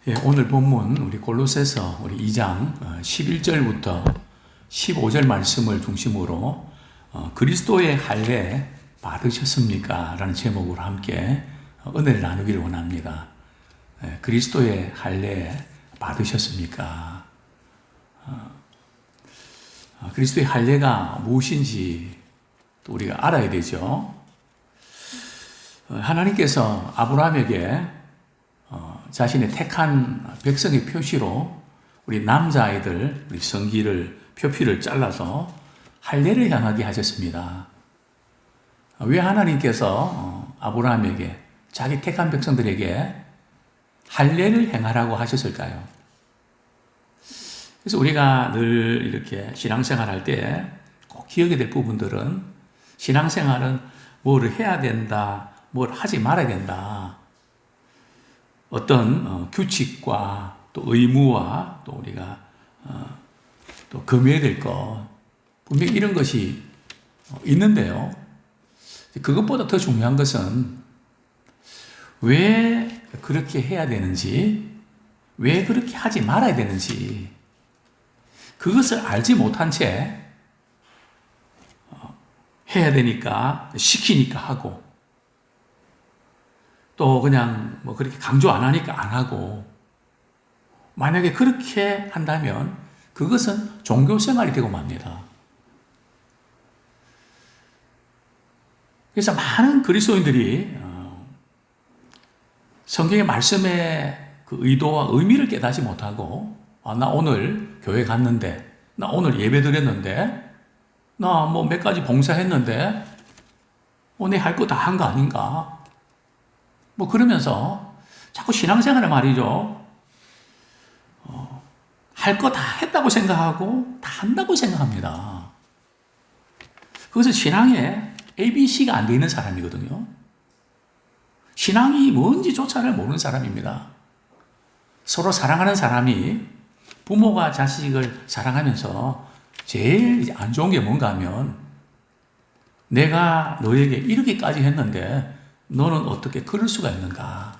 예, 오늘 본문 우리 골로새서 우리 2장 11절부터 15절 말씀을 중심으로 그리스도의 할례 받으셨습니까? 라는 제목으로 함께 은혜를 나누기를 원합니다. 예, 그리스도의 할례 받으셨습니까? 그리스도의 할례가 무엇인지 또 우리가 알아야 되죠. 하나님께서 아브라함에게 자신의 택한 백성의 표시로 우리 남자아이들, 우리 성기를, 표피를 잘라서 할례를 향하게 하셨습니다. 왜 하나님께서 아브라함에게 자기 택한 백성들에게 할례를 행하라고 하셨을까요? 그래서 우리가 늘 이렇게 신앙생활 할 때 꼭 기억해야 될 부분들은 신앙생활은 뭐를 해야 된다, 뭘 하지 말아야 된다. 어떤 규칙과 또 의무와 또 우리가 또 금해야 될 것, 분명히 이런 것이 있는데요. 그것보다 더 중요한 것은 왜 그렇게 해야 되는지, 왜 그렇게 하지 말아야 되는지, 그것을 알지 못한 채 해야 되니까, 시키니까 하고, 또 그냥 뭐 그렇게 강조 안 하니까 안 하고, 만약에 그렇게 한다면 그것은 종교 생활이 되고 맙니다. 그래서 많은 그리스도인들이 성경의 말씀의 그 의도와 의미를 깨닫지 못하고, 나 오늘 교회 갔는데, 나 오늘 예배 드렸는데, 나 뭐 몇 가지 봉사했는데, 오늘 할 거 다 한 거 아닌가? 뭐 그러면서 자꾸 신앙생활을 말이죠. 할 거 다 했다고 생각하고 다 한다고 생각합니다. 그것은 신앙에 ABC가 안 되는 사람이거든요. 신앙이 뭔지조차를 모르는 사람입니다. 서로 사랑하는 사람이 부모가 자식을 사랑하면서 제일 안 좋은 게 뭔가 하면 내가 너에게 이렇게까지 했는데 너는 어떻게 그럴 수가 있는가?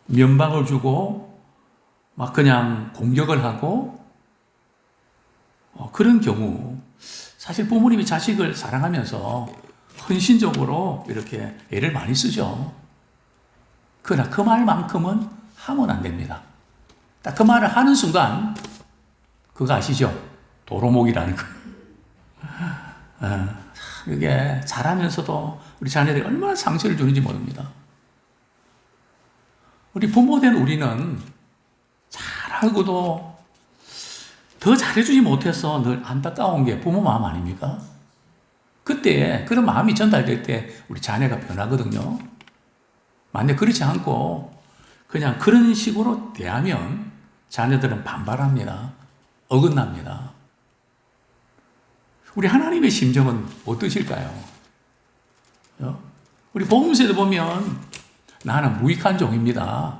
면박을 주고 막 그냥 공격을 하고 그런 경우 사실 부모님이 자식을 사랑하면서 헌신적으로 이렇게 애를 많이 쓰죠. 그러나 그 말만큼은 하면 안 됩니다. 딱 그 말을 하는 순간 그거 아시죠? 도로목이라는 거. 그게 잘하면서도 우리 자녀들이 얼마나 상처를 주는지 모릅니다. 우리 부모된 우리는 잘하고도 더 잘해주지 못해서 늘 안타까운 게 부모 마음 아닙니까? 그때 그런 마음이 전달될 때 우리 자녀가 변하거든요. 만약 그렇지 않고 그냥 그런 식으로 대하면 자녀들은 반발합니다. 어긋납니다. 우리 하나님의 심정은 어떠실까요? 우리 복음서에도 보면 나는 무익한 종입니다.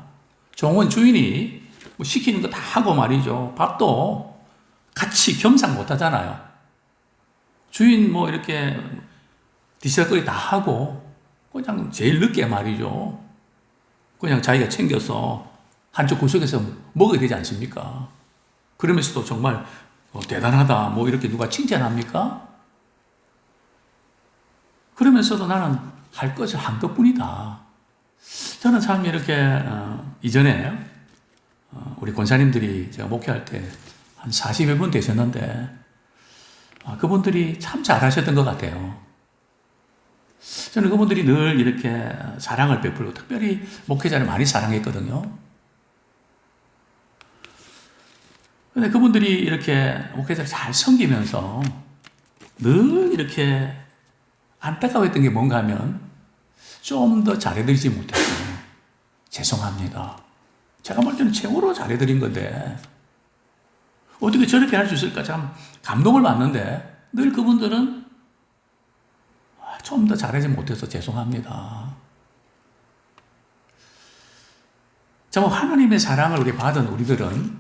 종은 주인이 뭐 시키는 거 다 하고 말이죠. 밥도 같이 겸상 못 하잖아요. 주인 뭐 이렇게 뒤치다거리 다 하고 그냥 제일 늦게 말이죠. 그냥 자기가 챙겨서 한쪽 구석에서 먹어야 되지 않습니까? 그러면서도 정말 대단하다 뭐 이렇게 누가 칭찬합니까? 그러면서도 나는 할 것을 한 것뿐이다. 저는 참 이렇게 이전에 우리 권사님들이 제가 목회할 때 한 40여 분 되셨는데 그분들이 참 잘하셨던 것 같아요. 저는 그분들이 늘 이렇게 사랑을 베풀고 특별히 목회자를 많이 사랑했거든요. 근데 그분들이 이렇게 목회자를 잘 섬기면서 늘 이렇게 안타까워했던 게 뭔가 하면 좀 더 잘해드리지 못했어요. 죄송합니다. 제가 볼 때는 최고로 잘해드린 건데 어떻게 저렇게 할 수 있을까 참 감동을 받는데 늘 그분들은 좀 더 잘하지 못해서 죄송합니다. 정말 하나님의 사랑을 우리 받은 우리들은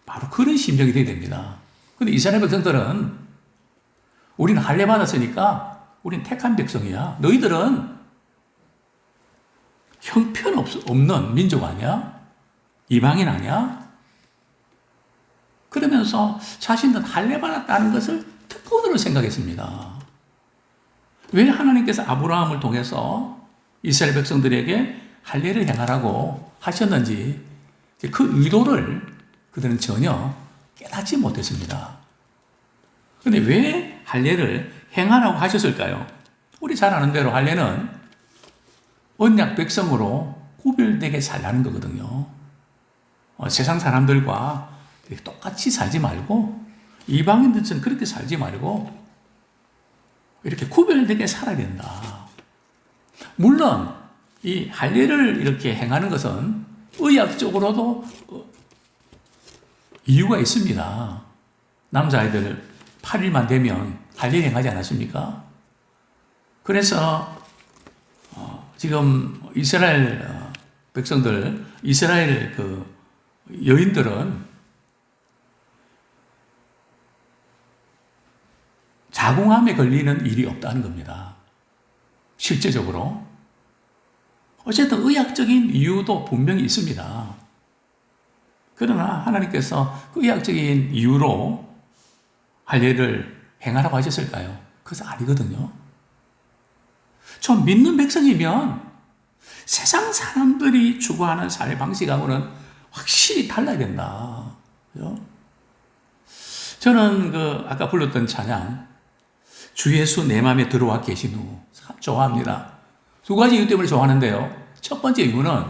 바로 그런 심정이 되어야 됩니다. 근데 이스라엘 백성들은 우리는 할례 받았으니까 우리는 택한 백성이야. 너희들은 형편없는 민족 아니야? 이방인 아니야? 그러면서 자신은 할례 받았다는 것을 특권으로 생각했습니다. 왜 하나님께서 아브라함을 통해서 이스라엘 백성들에게 할례를 행하라고 하셨는지 그 의도를 그들은 전혀 깨닫지 못했습니다. 그런데 왜 할례를 행하라고 하셨을까요? 우리 잘 아는 대로 할례는 언약 백성으로 구별되게 살라는 거거든요. 세상 사람들과 똑같이 살지 말고 이방인들처럼 그렇게 살지 말고 이렇게 구별되게 살아야 된다. 물론 이 할례를 이렇게 행하는 것은 의학적으로도 이유가 있습니다. 남자아이들 8일만 되면 할례 행하지 않았습니까? 그래서 지금 이스라엘 백성들, 이스라엘 그 여인들은 자궁암에 걸리는 일이 없다는 겁니다. 실제적으로. 어쨌든 의학적인 이유도 분명히 있습니다. 그러나 하나님께서 그 의학적인 이유로 할례를 행하라고 하셨을까요? 그것은 아니거든요. 좀 믿는 백성이면 세상 사람들이 추구하는 삶의 방식하고는 확실히 달라야 된다. 저는 아까 불렀던 찬양, 주 예수 내 맘에 들어와 계신 후, 참 좋아합니다. 두 가지 이유 때문에 좋아하는데요. 첫 번째 이유는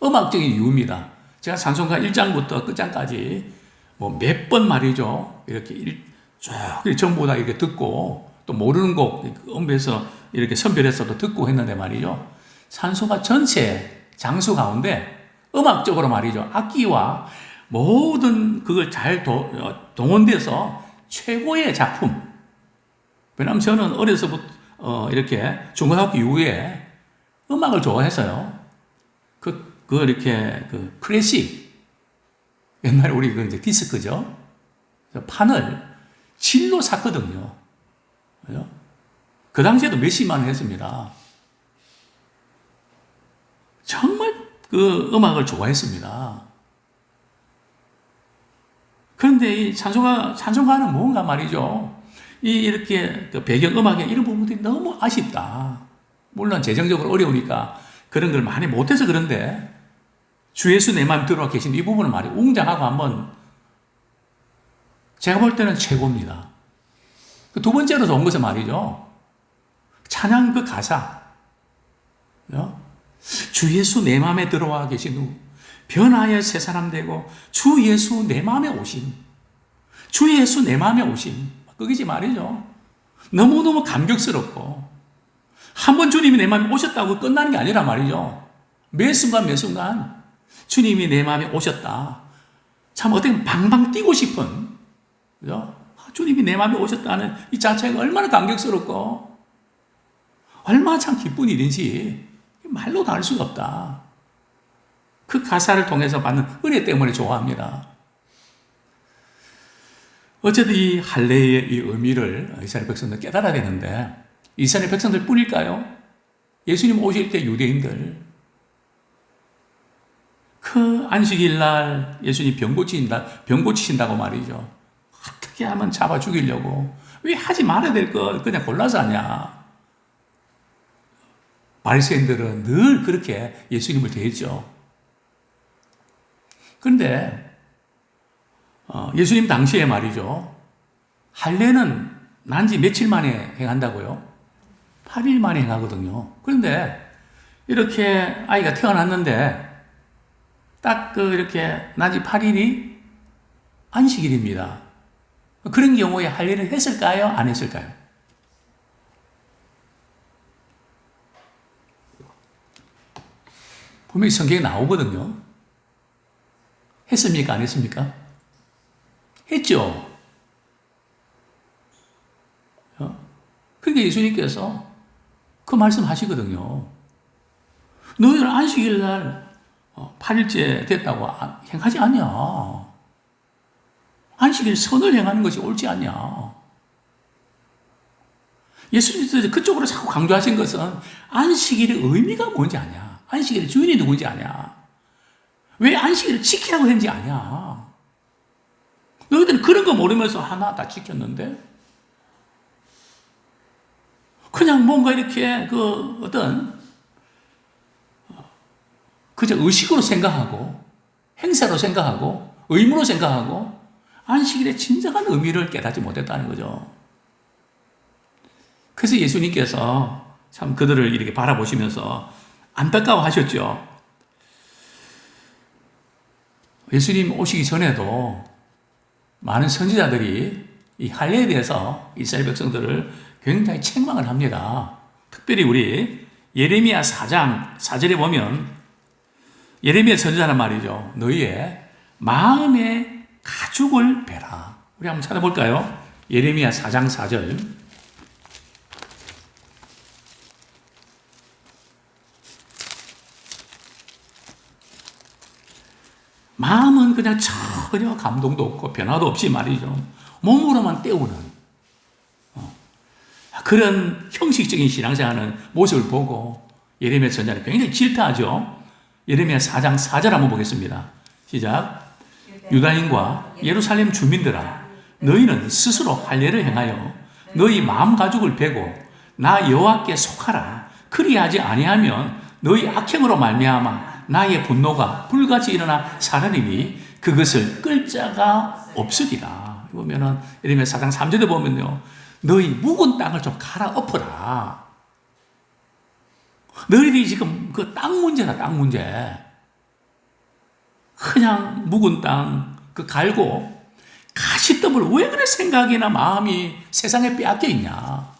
음악적인 이유입니다. 제가 찬송가 1장부터 끝장까지 몇 번 말이죠. 이렇게 쭉 전부 다 이렇게 듣고 또 모르는 곡 음배에서 이렇게 선별해서도 듣고 했는데 말이죠. 찬송가 전체 장수 가운데 음악적으로 말이죠. 악기와 모든 그걸 잘 동원돼서 최고의 작품. 왜냐하면 저는 어려서부터 이렇게 중고등학교 이후에 음악을 좋아해서요. 이렇게 클래식. 옛날에 우리 이제 디스크죠. 판을 질로 샀거든요. 그죠? 그 당시에도 몇십만 원 했습니다. 정말 음악을 좋아했습니다. 그런데 이 찬송가는 뭔가 말이죠. 이렇게 배경음악의 이런 부분들이 너무 아쉽다. 물론 재정적으로 어려우니까 그런 걸 많이 못해서 그런데 주 예수 내 마음에 들어와 계신 이 부분을 말이 웅장하고 한번 제가 볼 때는 최고입니다. 두 번째로 좋은 것은 말이죠. 찬양 그 가사. 주 예수 내 마음에 들어와 계신 후 변하여 새 사람 되고 주 예수 내 마음에 오심. 주 예수 내 마음에 오심. 그것이 말이죠. 너무너무 감격스럽고 한 번 주님이 내 마음에 오셨다고 끝나는 게 아니라 말이죠. 매 순간 매 순간 주님이 내 마음에 오셨다. 참 어떻게 보면 방방 뛰고 싶은, 그죠? 주님이 내 마음에 오셨다는 이 자체가 얼마나 감격스럽고 얼마나 참 기쁜 일인지 말로 다 할 수가 없다. 그 가사를 통해서 받는 은혜 때문에 좋아합니다. 어쨌든 이 할례의 이 의미를 이스라엘 백성들 깨달아야 되는데 이스라엘 백성들 뿐일까요? 예수님 오실 때 유대인들 그 안식일 날 예수님 병 고치신다고 말이죠. 어떻게 하면 잡아 죽이려고 왜 하지 말아야 될 거 그냥 골라서 하냐. 바리새인들은 늘 그렇게 예수님을 대했죠. 그런데 예수님 당시에 말이죠. 할례는 난지 며칠 만에 행한다고요? 8일 만에 행하거든요. 그런데 이렇게 아이가 태어났는데 딱 이렇게 난지 8일이 안식일입니다. 그런 경우에 할례를 했을까요? 안 했을까요? 분명히 성경에 나오거든요. 했습니까? 안 했습니까? 했죠. 그러니까 예수님께서 그 말씀 하시거든요. 너희들 안식일 날 8일째 됐다고 행하지 않냐. 안식일 선을 행하는 것이 옳지 않냐. 예수님께서 그쪽으로 자꾸 강조하신 것은 안식일의 의미가 뭔지 아냐. 안식일의 주인이 누군지 아냐. 왜 안식일을 지키라고 했는지 아냐? 너희들은 그런 거 모르면서 하나 다 지켰는데? 그냥 뭔가 이렇게 그저 의식으로 생각하고, 행사로 생각하고, 의무로 생각하고, 안식일의 진정한 의미를 깨닫지 못했다는 거죠. 그래서 예수님께서 참 그들을 이렇게 바라보시면서 안타까워 하셨죠. 예수님 오시기 전에도 많은 선지자들이 이 할례에 대해서 이스라엘 백성들을 굉장히 책망을 합니다. 특별히 우리 예레미야 4장 4절에 보면 예레미야 선지자는 말이죠. 너희의 마음의 가죽을 베라. 우리 한번 찾아볼까요? 예레미야 4장 4절. 마음은 그냥 전혀 감동도 없고 변화도 없이 말이죠. 몸으로만 때우는 그런 형식적인 신앙생활하는 모습을 보고 예레미야 선지자는 굉장히 질타하죠. 예레미야 4장 4절 한번 보겠습니다. 시작. 유다인과 예루살렘 주민들아, 너희는 스스로 할례를 행하여 너희 마음 가죽을 베고 나 여호와께 속하라. 그리하지 아니하면 너희 악행으로 말미암아 나의 분노가 불같이 일어나 사르리니 그것을 끌 자가 없으리라. 보면은 예레미야 4장 3절에 보면요, 너희 묵은 땅을 좀 갈아엎어라. 너희들이 지금 그 땅 문제다, 땅 문제. 그냥 묵은 땅 그 갈고 가시덤불 왜 그래 생각이나 마음이 세상에 빼앗겨 있냐?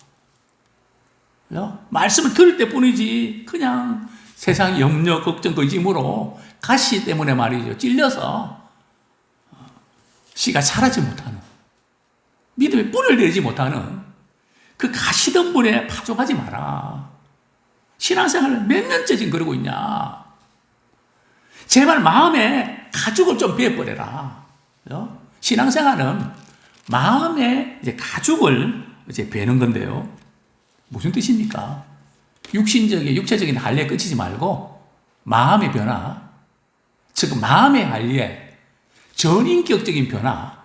말씀을 들을 때뿐이지 그냥 세상 염려, 걱정, 근심으로 가시 때문에 말이죠. 찔려서 씨가 자라지 못하는, 믿음의 뿌리를 내리지 못하는 그 가시덤불에 파종하지 마라. 신앙생활을 몇 년째 지금 그러고 있냐? 제발 마음에 가죽을 좀 베어버려라. 신앙생활은 마음에 이제 가죽을 이제 베는 건데요. 무슨 뜻입니까? 육신적인, 육체적인 할례에 끝이지 말고 마음의 변화, 즉 마음의 할례, 전인격적인 변화,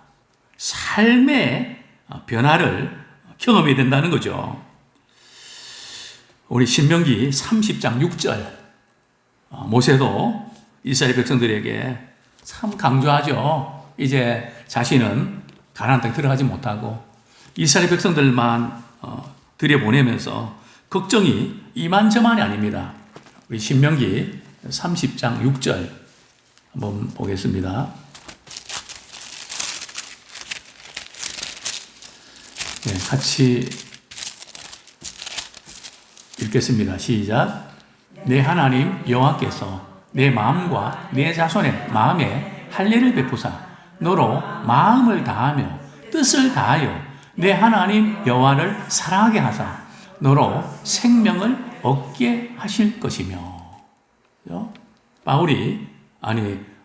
삶의 변화를 경험해야 된다는 거죠. 우리 신명기 30장 6절 모세도 이스라엘 백성들에게 참 강조하죠. 이제 자신은 가나안 땅에 들어가지 못하고 이스라엘 백성들만 들여보내면서 걱정이 이만저만이 아닙니다. 우리 신명기 30장 6절 한번 보겠습니다. 네, 같이 읽겠습니다. 시작. 내 하나님 여호와께서 내 마음과 내 자손의 마음에 할례를 베푸사 너로 마음을 다하며 뜻을 다하여 내 하나님 여호와를 사랑하게 하사 너로 생명을 얻게 하실 것이며. 바울이,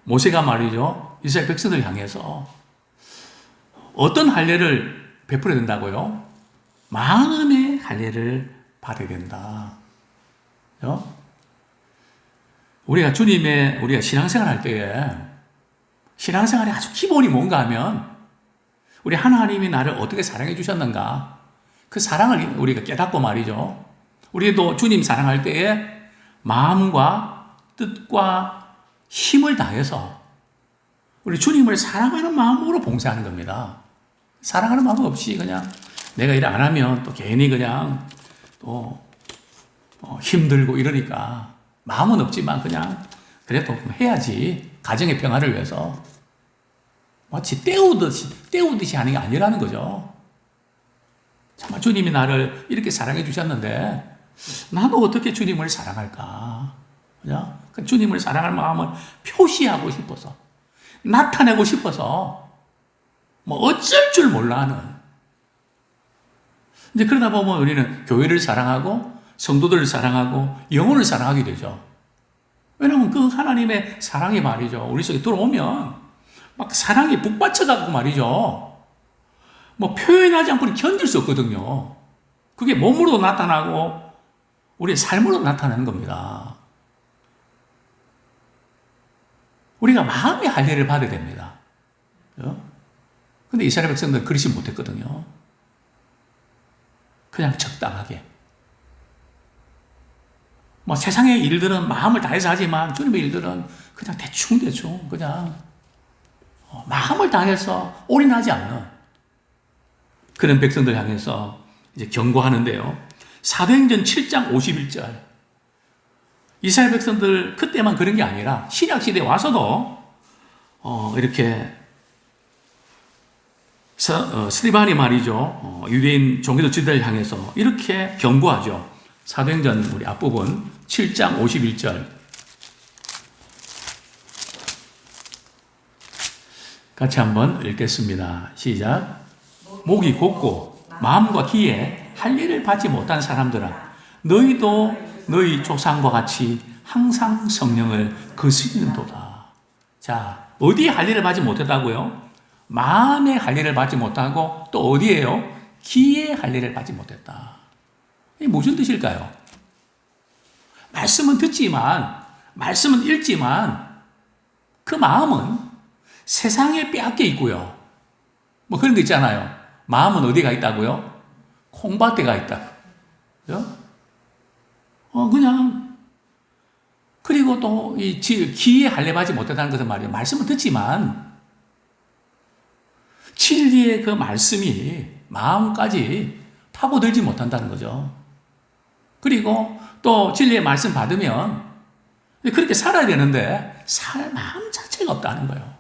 모세가 말이죠, 이스라엘 백성들 향해서 어떤 할례를 베풀어야 된다고요? 마음의 할례를 받아야 된다. 우리가 신앙생활 할 때에 신앙생활의 아주 기본이 뭔가 하면 우리 하나님이 나를 어떻게 사랑해 주셨는가, 그 사랑을 우리가 깨닫고 말이죠. 우리도 주님 사랑할 때에 마음과 뜻과 힘을 다해서 우리 주님을 사랑하는 마음으로 봉사하는 겁니다. 사랑하는 마음 없이 그냥 내가 일 안 하면 또 괜히 그냥 또 힘들고 이러니까 마음은 없지만 그냥 그래도 해야지, 가정의 평화를 위해서 마치 때우듯이 하는 게 아니라는 거죠. 정말 주님이 나를 이렇게 사랑해 주셨는데 나도 어떻게 주님을 사랑할까? 그냥 주님을 사랑할 마음을 표시하고 싶어서, 나타내고 싶어서 어쩔 줄 몰라 하는. 이제 그러다 보면 우리는 교회를 사랑하고 성도들을 사랑하고 영혼을 사랑하게 되죠. 왜냐하면 그 하나님의 사랑이 말이죠, 우리 속에 들어오면 막 사랑이 북받쳐갖고 말이죠, 표현하지 않고는 견딜 수 없거든요. 그게 몸으로 나타나고 우리의 삶으로 나타나는 겁니다. 우리가 마음의 할례를 받아야 됩니다. 근데 이스라엘 백성들은 그러지 못했거든요. 그냥 적당하게. 뭐 세상의 일들은 마음을 다해서 하지만 주님의 일들은 그냥 대충 그냥 마음을 다해서 올인하지 않는 그런 백성들 향해서 이제 경고하는데요. 사도행전 7장 51절. 이스라엘 백성들 그때만 그런 게 아니라 신약 시대에 와서도 이렇게 스데반이 말이죠. 유대인 종교 지도자를 향해서 이렇게 경고하죠. 사도행전 우리 앞부분 7장 51절. 같이 한번 읽겠습니다. 시작. 목이 곧고 마음과 귀에 할례를 받지 못한 사람들아, 너희도 너희 조상과 같이 항상 성령을 거스리는도다. 자, 어디에 할례를 받지 못했다고요? 마음의 할례를 받지 못하고 또 어디에요? 귀의 할례를 받지 못했다. 이게 무슨 뜻일까요? 말씀은 듣지만, 말씀은 읽지만 그 마음은 세상에 빼앗겨 있고요. 뭐 그런 거 있잖아요. 마음은 어디가 있다고요? 콩밭에가 있다. 그죠? 그냥. 그리고 또 이 귀에 할례 받지 못했다는 것은 말이에요. 말씀은 듣지만 진리의 그 말씀이 마음까지 파고들지 못한다는 거죠. 그리고 또 진리의 말씀 받으면 그렇게 살아야 되는데 살 마음 자체가 없다는 거예요.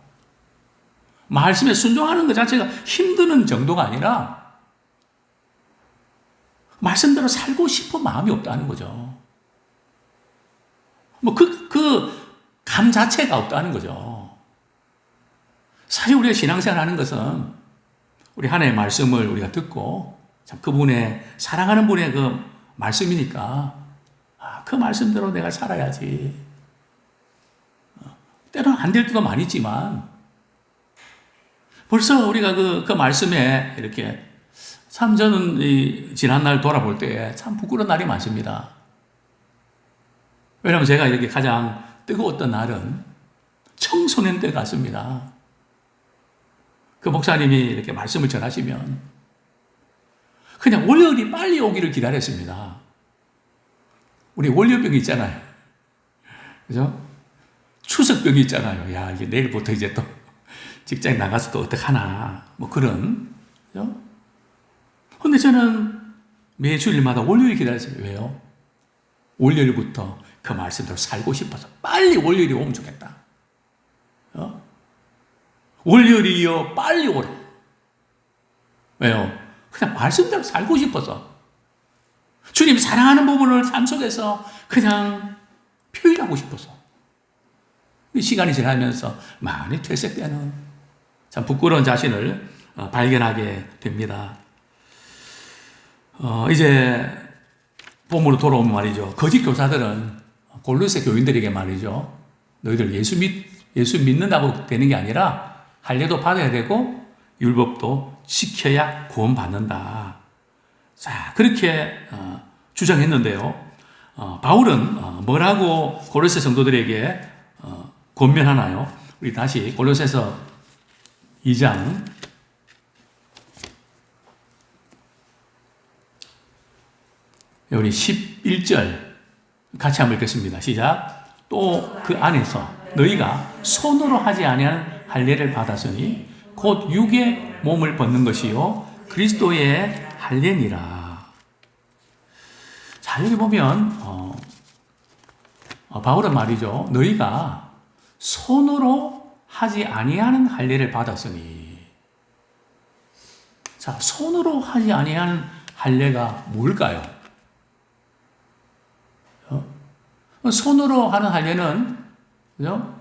말씀에 순종하는 것 자체가 힘드는 정도가 아니라 말씀대로 살고 싶은 마음이 없다는 거죠. 뭐 감 자체가 없다는 거죠. 사실 우리가 신앙생활 하는 것은 우리 하나님의 말씀을 우리가 듣고 참 그분의 사랑하는 분의 그 말씀이니까 그 말씀대로 내가 살아야지. 때로는 안 될 때도 많이 있지만 벌써 우리가 그 말씀에 이렇게 참 저는 지난날 돌아볼 때 참 부끄러운 날이 많습니다. 왜냐하면 제가 이렇게 가장 뜨거웠던 날은 청소년 때 같습니다. 그 목사님이 이렇게 말씀을 전하시면 그냥 월요일이 빨리 오기를 기다렸습니다. 우리 월요병이 있잖아요. 그죠? 추석병이 있잖아요. 야, 이제 내일부터 이제 또 직장 나가서 또 어떡하나. 뭐 그런. 그죠? 근데 저는 매 주일마다 월요일 기다렸어요. 왜요? 월요일부터 그 말씀대로 살고 싶어서 빨리 월요일이 오면 좋겠다. 월요일이요, 빨리 오라. 왜요? 그냥 말씀대로 살고 싶어서. 주님 사랑하는 부분을 삶 속에서 그냥 표현하고 싶어서. 시간이 지나면서 많이 퇴색되는 참 부끄러운 자신을 발견하게 됩니다. 이제 봄으로 돌아오면 말이죠. 거짓 교사들은 골로새 교인들에게 말이죠. 너희들 예수 믿는다고 되는 게 아니라 할례도 받아야 되고 율법도 지켜야 구원받는다. 자, 그렇게 주장했는데요. 바울은 뭐라고 골로새 성도들에게 권면하나요? 우리 다시 골로새서 2장 우리 11절 같이 한번 읽겠습니다. 시작. 또 그 안에서 너희가 손으로 하지 아니한 할례를 받았으니 곧 육의 몸을 벗는 것이요 그리스도의 할례니라. 자, 여기 보면 바울은 말이죠. 너희가 손으로 하지 아니하는 할례를 받았으니. 자, 손으로 하지 아니하는 할례가 뭘까요? 손으로 하는 할례는 그죠?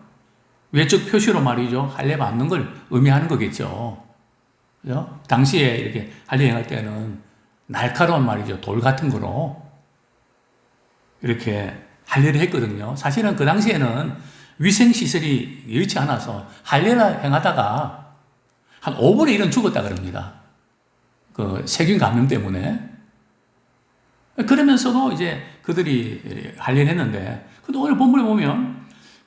외적 표시로 말이죠. 할례 받는 걸 의미하는 거겠죠. 그죠? 당시에 이렇게 할례 행할 때는 날카로운 말이죠. 돌 같은 거로 이렇게 할례를 했거든요. 사실은 그 당시에는 위생시설이 여의치 않아서 할례를 행하다가 한 5분의 1은 죽었다 그럽니다. 그 세균 감염 때문에. 그러면서도 이제 그들이 할례를 했는데, 근데 오늘 본문에 보면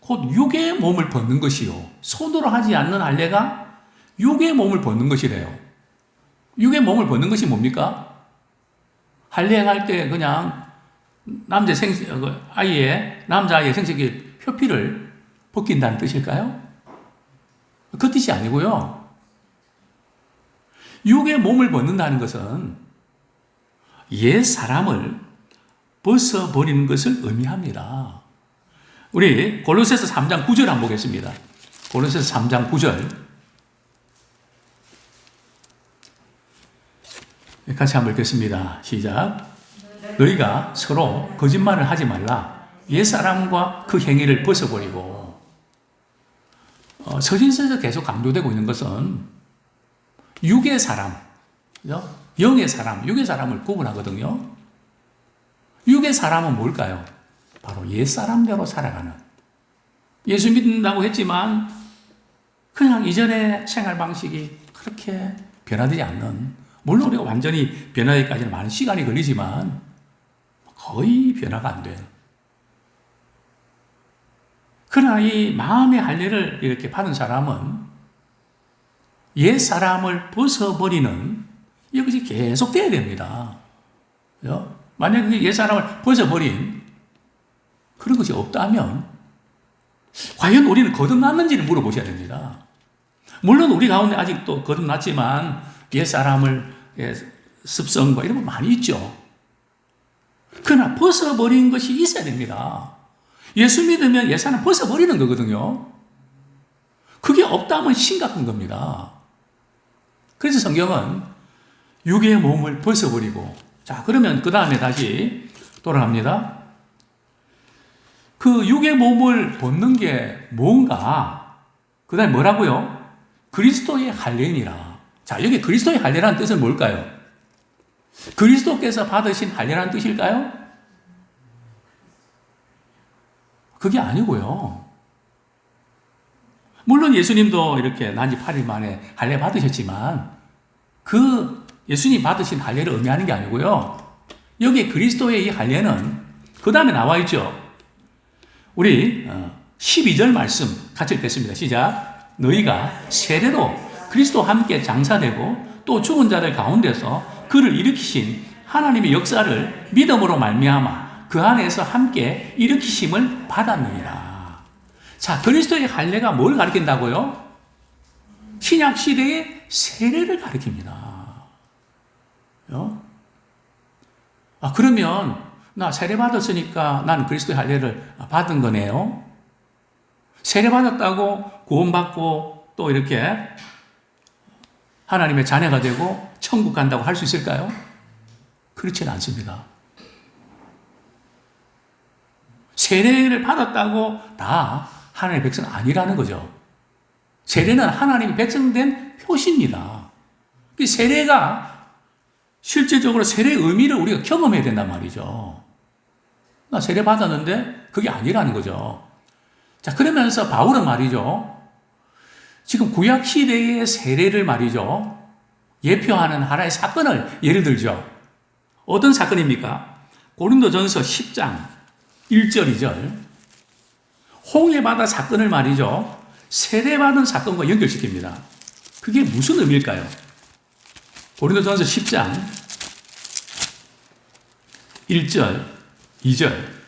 곧 육의 몸을 벗는 것이요. 손으로 하지 않는 할례가 육의 몸을 벗는 것이래요. 육의 몸을 벗는 것이 뭡니까? 할례할 때 그냥 남자아이의 생식기 표피를 벗긴다는 뜻일까요? 그 뜻이 아니고요. 육의 몸을 벗는다는 것은 옛 사람을 벗어버리는 것을 의미합니다. 우리 골로새서 3장 9절 한번 보겠습니다. 골로새서 3장 9절 같이 한번 읽겠습니다. 시작. 너희가 서로 거짓말을 하지 말라. 옛사람과 그 행위를 벗어버리고. 서신서에서 계속 강조되고 있는 것은 육의 사람, 영의 사람, 육의 사람을 구분하거든요. 육의 사람은 뭘까요? 바로 옛사람대로 살아가는, 예수 믿는다고 했지만 그냥 이전의 생활 방식이 그렇게 변화되지 않는, 물론 우리가 완전히 변화하기까지는 많은 시간이 걸리지만 거의 변화가 안 돼요. 그러나 이 마음의 할례를 이렇게 받은 사람은 옛 사람을 벗어버리는 이것이 계속돼야 됩니다. 만약에 옛 사람을 벗어버린 그런 것이 없다면 과연 우리는 거듭났는지를 물어보셔야 됩니다. 물론 우리 가운데 아직도 거듭났지만 옛 사람을 습성과 이런 거 많이 있죠. 그러나 벗어버린 것이 있어야 됩니다. 예수 믿으면 옛 사람 벗어버리는 거거든요. 그게 없다면 심각한 겁니다. 그래서 성경은 육의 몸을 벗어버리고, 자, 그러면 그 다음에 다시 돌아갑니다. 그 육의 몸을 벗는 게 뭔가, 그 다음에 뭐라고요? 그리스도의 할례니라. 자, 여기 그리스도의 할례라는 뜻은 뭘까요? 그리스도께서 받으신 할례라는 뜻일까요? 그게 아니고요. 물론 예수님도 이렇게 난지 8일 만에 할례 받으셨지만 그 예수님 받으신 할례를 의미하는 게 아니고요. 여기 그리스도의 이 할례는 그 다음에 나와 있죠. 우리 12절 말씀 같이 읽겠습니다. 시작. 너희가 세례로 그리스도와 함께 장사되고 또 죽은 자들 가운데서 그를 일으키신 하나님의 역사를 믿음으로 말미암아 그 안에서 함께 일으키심을 받았느니라. 자, 그리스도의 할례가 뭘 가리킨다고요? 신약 시대의 세례를 가리킵니다. 그러면 나 세례 받았으니까 나는 그리스도의 할례를 받은 거네요. 세례 받았다고 구원받고 또 이렇게 하나님의 자녀가 되고 천국 간다고 할 수 있을까요? 그렇지는 않습니다. 세례를 받았다고 다 하나님의 백성 아니라는 거죠. 세례는 하나님의 백성된 표시입니다. 세례가 실제적으로 세례의 의미를 우리가 경험해야 된단 말이죠. 나 세례 받았는데 그게 아니라는 거죠. 자, 그러면서 바울은 말이죠. 지금 구약 시대의 세례를 말이죠. 예표하는 하나의 사건을 예를 들죠. 어떤 사건입니까? 고린도전서 10장 1절 2절 홍해바다 사건을 말이죠. 세례받은 사건과 연결시킵니다. 그게 무슨 의미일까요? 고린도전서 10장 1절 2절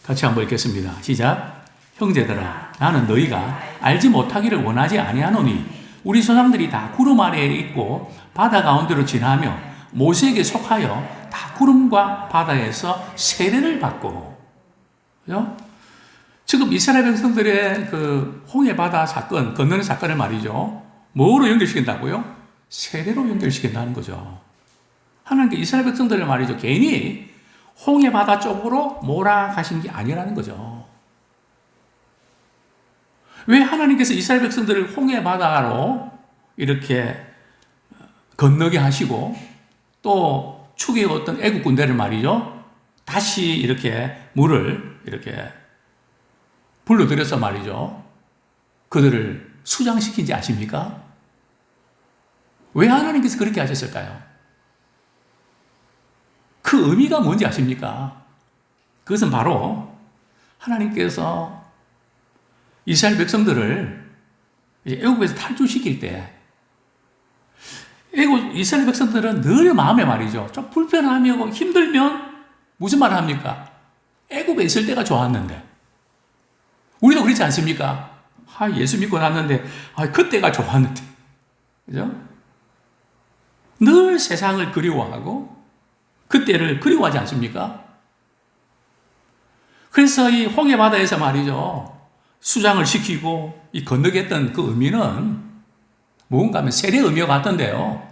같이 한번 읽겠습니다. 시작. 형제들아, 나는 너희가 알지 못하기를 원하지 아니하노니 우리 조상들이 다 구름 아래에 있고 바다 가운데로 지나며 모세에게 속하여 다 구름과 바다에서 세례를 받고. 그죠? 지금 이스라엘 백성들의 그 홍해 바다 사건, 건너는 사건을 말이죠. 뭐로 연결시킨다고요? 세례로 연결시킨다는 거죠. 하나님께 이스라엘 백성들을 말이죠. 괜히 홍해 바다 쪽으로 몰아가신 게 아니라는 거죠. 왜 하나님께서 이스라엘 백성들을 홍해 바다로 이렇게 건너게 하시고 또 추기었던 애국 군대를 말이죠. 다시 이렇게 물을 이렇게 불러들여서 말이죠. 그들을 수장시킨지 아십니까? 왜 하나님께서 그렇게 하셨을까요? 그 의미가 뭔지 아십니까? 그것은 바로 하나님께서 이스라엘 백성들을 이제 애굽에서 탈출시킬 때 이스라엘 백성들은 늘 마음에 말이죠. 좀 불편하고 힘들면 무슨 말을 합니까? 애굽에 있을 때가 좋았는데. 우리도 그렇지 않습니까? 예수 믿고 났는데 그때가 좋았는데. 그죠? 늘 세상을 그리워하고 그때를 그리워하지 않습니까? 그래서 이 홍해 바다에서 말이죠. 수장을 시키고 이 건너겠던 그 의미는 뭔가 하면 세례 의미와 같던데요.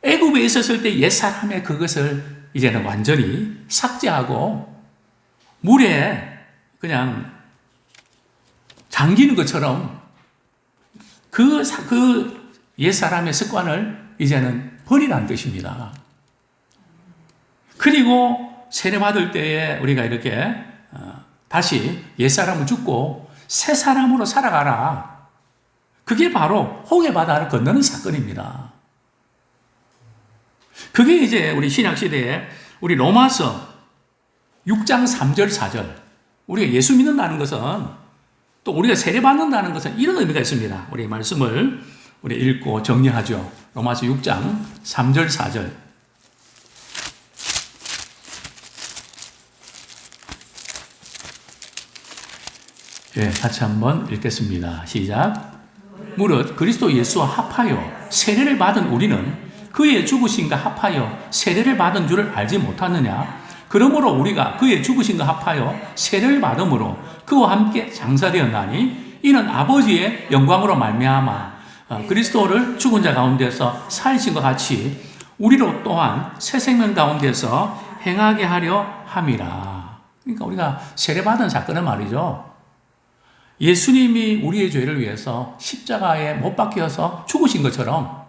애굽에 있었을 때 옛사람의 그것을 이제는 완전히 삭제하고 물에 그냥 잠기는 것처럼 그 옛사람의 습관을 이제는 버리라는 뜻입니다. 그리고 세례받을 때에 우리가 이렇게 다시 옛사람은 죽고 새 사람으로 살아가라. 그게 바로 홍해 바다를 건너는 사건입니다. 그게 이제 우리 신약시대에 우리 로마서 6장 3절 4절 우리가 예수 믿는다는 것은 또 우리가 세례받는다는 것은 이런 의미가 있습니다. 우리 말씀을 우리 읽고 정리하죠. 로마서 6장 3절 4절 같이 한번 읽겠습니다. 시작. 무릇 그리스도 예수와 합하여 세례를 받은 우리는 그의 죽으심과 합하여 세례를 받은 줄을 알지 못하느냐? 그러므로 우리가 그의 죽으심과 합하여 세례를 받음으로 그와 함께 장사되었나니 이는 아버지의 영광으로 말미암아 그리스도를 죽은 자 가운데서 살리신 것 같이 우리로 또한 새 생명 가운데서 행하게 하려 함이라. 그러니까 우리가 세례받은 사건은 말이죠. 예수님이 우리의 죄를 위해서 십자가에 못 박혀서 죽으신 것처럼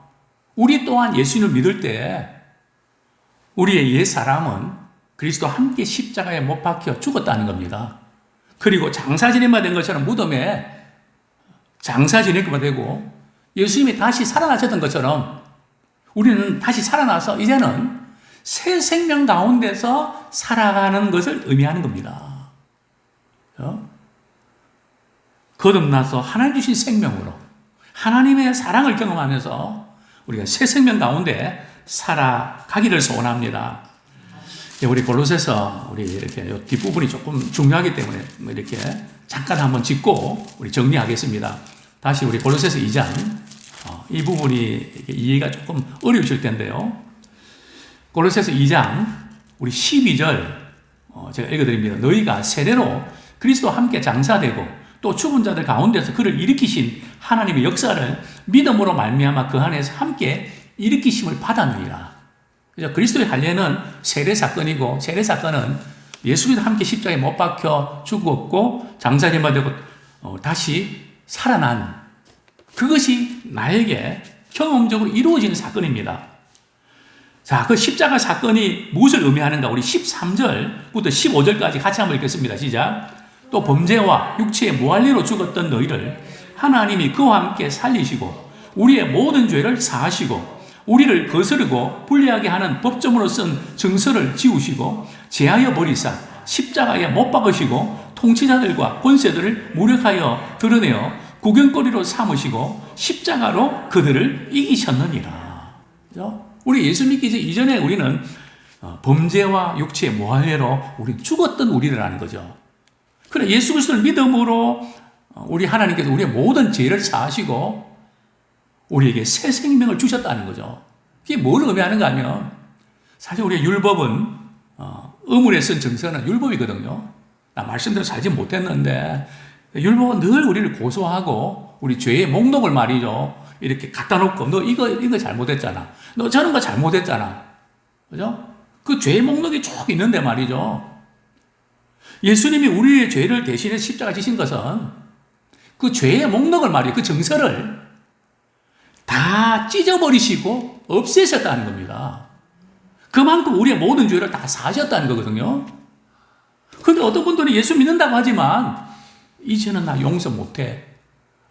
우리 또한 예수님을 믿을 때 우리의 옛 사람은 그리스도와 함께 십자가에 못 박혀 죽었다는 겁니다. 그리고 장사 지내만 된 것처럼 무덤에 장사 지내기만 되고 예수님이 다시 살아나셨던 것처럼 우리는 다시 살아나서 이제는 새 생명 가운데서 살아가는 것을 의미하는 겁니다. 거듭나서 하나님 주신 생명으로 하나님의 사랑을 경험하면서 우리가 새 생명 가운데 살아가기를 소원합니다. 우리 골로새서 우리 이렇게 뒷부분이 조금 중요하기 때문에 이렇게 잠깐 한번 짚고 우리 정리하겠습니다. 다시 우리 골로새서 2장 이 부분이 이해가 조금 어려우실 텐데요. 골로새서 2장 우리 12절 제가 읽어드립니다. 너희가 세례로 그리스도와 함께 장사되고 또 죽은 자들 가운데서 그를 일으키신 하나님의 역사를 믿음으로 말미암아 그 안에서 함께 일으키심을 받았느니라. 그래서 그리스도의 할례는 세례 사건이고 세례 사건은 예수님과 함께 십자가에 못 박혀 죽었고 장사되마 되고 다시 살아난 그것이 나에게 경험적으로 이루어지는 사건입니다. 자, 그 십자가 사건이 무엇을 의미하는가? 우리 13절부터 15절까지 같이 한번 읽겠습니다. 시작. 또 범죄와 육체의 무할례로 죽었던 너희를 하나님이 그와 함께 살리시고 우리의 모든 죄를 사하시고 우리를 거스르고 불리하게 하는 법정으로 쓴 증서를 지우시고 제하여 버리사 십자가에 못 박으시고 통치자들과 권세들을 무력하여 드러내어 구경거리로 삼으시고 십자가로 그들을 이기셨느니라. 우리 예수 믿기 이전에 우리는 범죄와 육체의 무할례로 우리 죽었던 우리라는 거죠. 그래 예수 그리스도를 믿음으로 우리 하나님께서 우리의 모든 죄를 사하시고 우리에게 새 생명을 주셨다는 거죠. 그게 뭘 의미하는가 하면 사실 우리의 율법은 의문에 쓴 증서는 율법이거든요. 나 말씀대로 살지 못했는데 율법은 늘 우리를 고소하고 우리 죄의 목록을 말이죠. 이렇게 갖다 놓고 너 이거 잘못했잖아. 너 저런 거 잘못했잖아. 그죠? 그 죄의 목록이 쭉 있는데 말이죠. 예수님이 우리의 죄를 대신해 십자가 지신 것은 그 죄의 목록을 말이에요. 그 증서를 다 찢어버리시고 없애셨다는 겁니다. 그만큼 우리의 모든 죄를 다 사하셨다는 거거든요. 그런데 어떤 분들은 예수 믿는다고 하지만 이 죄는 나 용서 못해.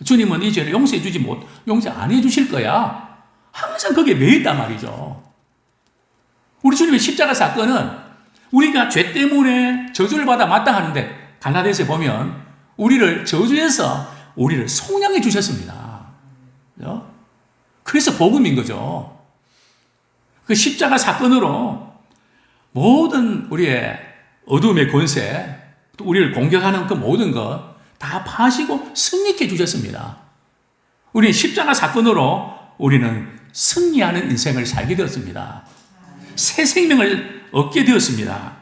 주님은 이 죄를 용서 안 해주실 거야. 항상 거기에 매있단 말이죠. 우리 주님의 십자가 사건은 우리가 죄 때문에 저주를 받아 마땅하는데 갈라디아서에 보면 우리를 저주해서 우리를 속량해 주셨습니다. 그죠? 그래서 복음인 거죠. 그 십자가 사건으로 모든 우리의 어둠의 권세, 또 우리를 공격하는 그 모든 것 다 파시고 승리케 주셨습니다. 우리는 십자가 사건으로 우리는 승리하는 인생을 살게 되었습니다. 새 생명을 얻게 되었습니다.